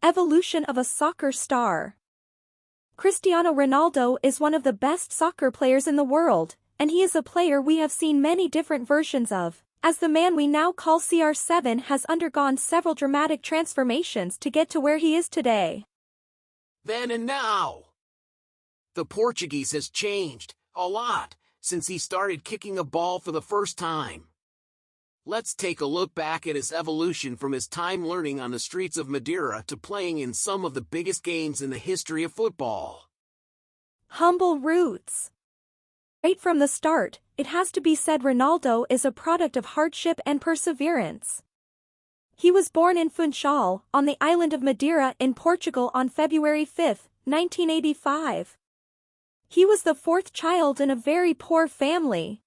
Evolution of a soccer star. Cristiano Ronaldo is one of the best soccer players in the world, and he is a player we have seen many different versions of, as the man we now call CR7 has undergone several dramatic transformations to get to where he is today. Then and now. The Portuguese has changed a lot since he started kicking a ball for the first time. Let's take a look back at his evolution from his time learning on the streets of Madeira to playing in some of the biggest games in the history of football. Humble roots. Right from the start, it has to be said Ronaldo is a product of hardship and perseverance. He was born in Funchal, on the island of Madeira in Portugal on February 5, 1985. He was the fourth child in a very poor family.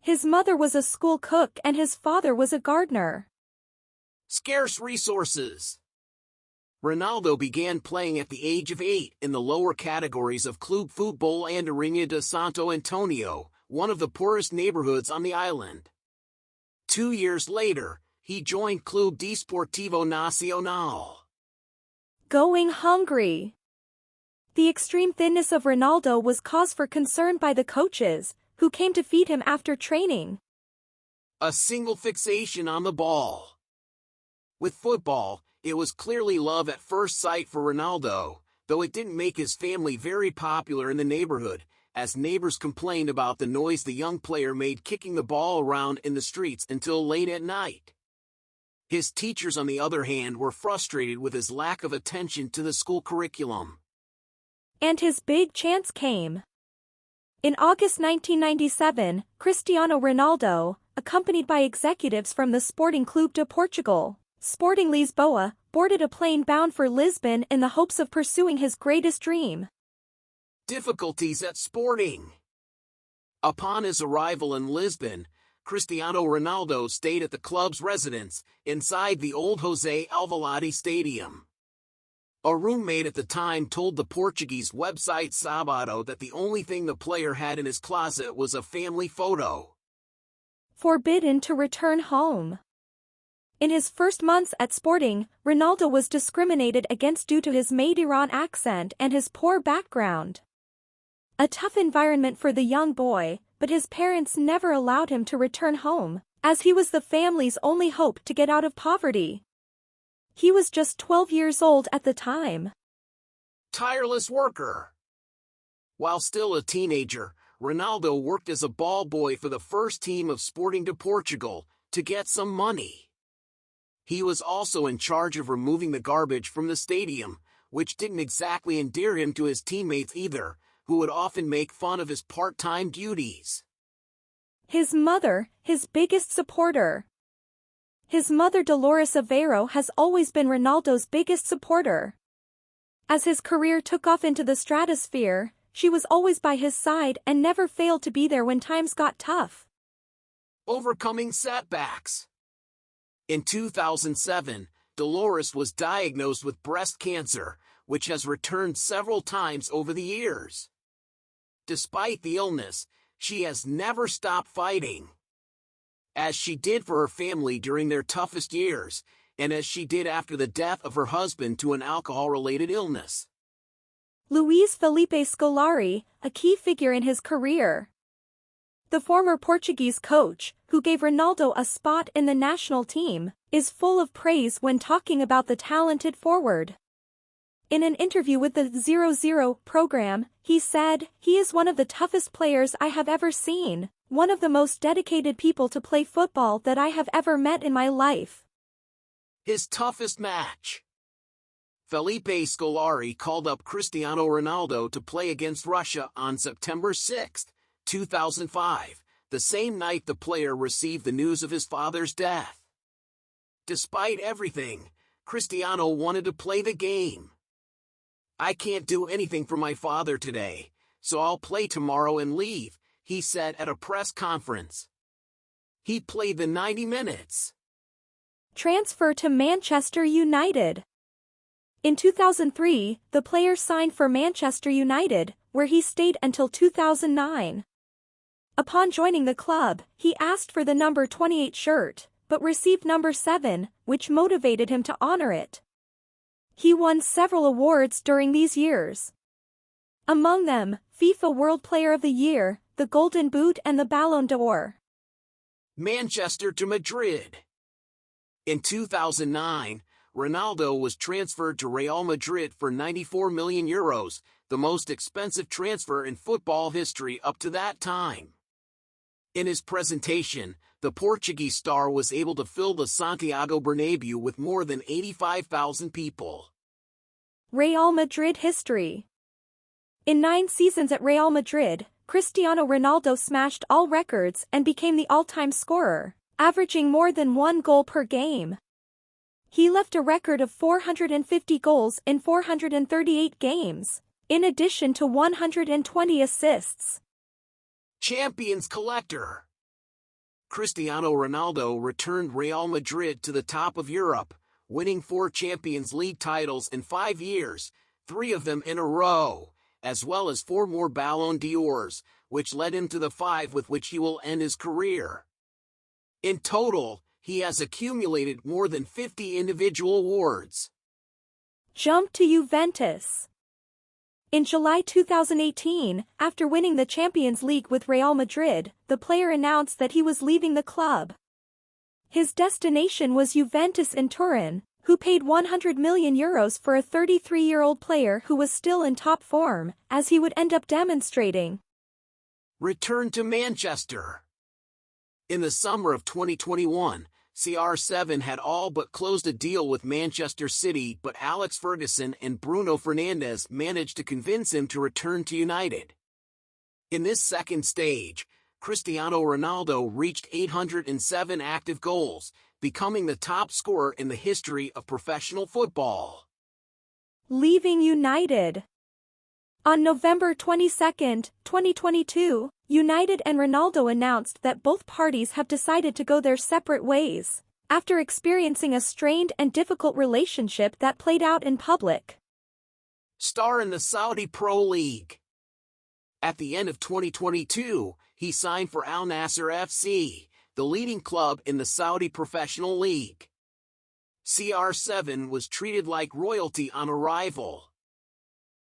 His mother was a school cook and his father was a gardener. Scarce resources. Ronaldo began playing at the age of 8 in the lower categories of Clube Futebol Andorinha de Santo Antonio, one of the poorest neighborhoods on the island. 2 years later, he joined Clube Desportivo Nacional. Going hungry. The extreme thinness of Ronaldo was cause for concern by the coaches, who came to feed him after training. A single fixation on the ball. With football, it was clearly love at first sight for Ronaldo, though it didn't make his family very popular in the neighborhood, as neighbors complained about the noise the young player made kicking the ball around in the streets until late at night. His teachers, on the other hand, were frustrated with his lack of attention to the school curriculum. And his big chance came. In August 1997, Cristiano Ronaldo, accompanied by executives from the Sporting Clube de Portugal, Sporting Lisboa, boarded a plane bound for Lisbon in the hopes of pursuing his greatest dream. Difficulties at Sporting. Upon his arrival in Lisbon, Cristiano Ronaldo stayed at the club's residence, inside the old José Alvalade Stadium. A roommate at the time told the Portuguese website Sábado that the only thing the player had in his closet was a family photo. Forbidden to return home. In his first months at Sporting, Ronaldo was discriminated against due to his Madeiran accent and his poor background. A tough environment for the young boy, but his parents never allowed him to return home, as he was the family's only hope to get out of poverty. He was just 12 years old at the time. Tireless worker. While still a teenager, Ronaldo worked as a ball boy for the first team of Sporting de Portugal to get some money. He was also in charge of removing the garbage from the stadium, which didn't exactly endear him to his teammates either, who would often make fun of his part-time duties. His mother, his biggest supporter. His mother Dolores Aveiro has always been Ronaldo's biggest supporter. As his career took off into the stratosphere, she was always by his side and never failed to be there when times got tough. Overcoming setbacks. In 2007, Dolores was diagnosed with breast cancer, which has returned several times over the years. Despite the illness, she has never stopped fighting. As she did for her family during their toughest years, and as she did after the death of her husband to an alcohol-related illness. Luís Felipe Scolari, a key figure in his career. The former Portuguese coach, who gave Ronaldo a spot in the national team, is full of praise when talking about the talented forward. In an interview with the 00 program, he said, "He is one of the toughest players I have ever seen, one of the most dedicated people to play football that I have ever met in my life." His toughest match. Felipe Scolari called up Cristiano Ronaldo to play against Russia on September 6, 2005, the same night the player received the news of his father's death. Despite everything, Cristiano wanted to play the game. "I can't do anything for my father today, so I'll play tomorrow and leave," he said at a press conference. He played the 90 minutes. Transfer to Manchester United. In 2003, the player signed for Manchester United, where he stayed until 2009. Upon joining the club, he asked for the number 28 shirt, but received number 7, which motivated him to honor it. He won several awards during these years. Among them, FIFA World Player of the Year, the Golden Boot and the Ballon d'Or. Manchester to Madrid. In 2009, Ronaldo was transferred to Real Madrid for €94 million, the most expensive transfer in football history up to that time. In his presentation, the Portuguese star was able to fill the Santiago Bernabéu with more than 85,000 people. Real Madrid history. In 9 seasons at Real Madrid, Cristiano Ronaldo smashed all records and became the all-time scorer, averaging more than 1 goal per game. He left a record of 450 goals in 438 games, in addition to 120 assists. Champions collector. Cristiano Ronaldo returned Real Madrid to the top of Europe, winning 4 Champions League titles in 5 years, 3 of them in a row, as well as 4 more Ballon d'Ors, which led him to the 5 with which he will end his career. In total, he has accumulated more than 50 individual awards. Jump to Juventus. In July 2018, after winning the Champions League with Real Madrid, the player announced that he was leaving the club. His destination was Juventus in Turin, who paid €100 million for a 33-year-old player who was still in top form, as he would end up demonstrating. Return to Manchester. In the summer of 2021, CR7 had all but closed a deal with Manchester City, but Alex Ferguson and Bruno Fernandes managed to convince him to return to United. In this second stage, Cristiano Ronaldo reached 807 active goals, becoming the top scorer in the history of professional football. Leaving United. On November 22, 2022, United and Ronaldo announced that both parties have decided to go their separate ways, after experiencing a strained and difficult relationship that played out in public. Star in the Saudi Pro League. At the end of 2022, he signed for Al Nassr FC, the leading club in the Saudi Professional League. CR7 was treated like royalty on arrival.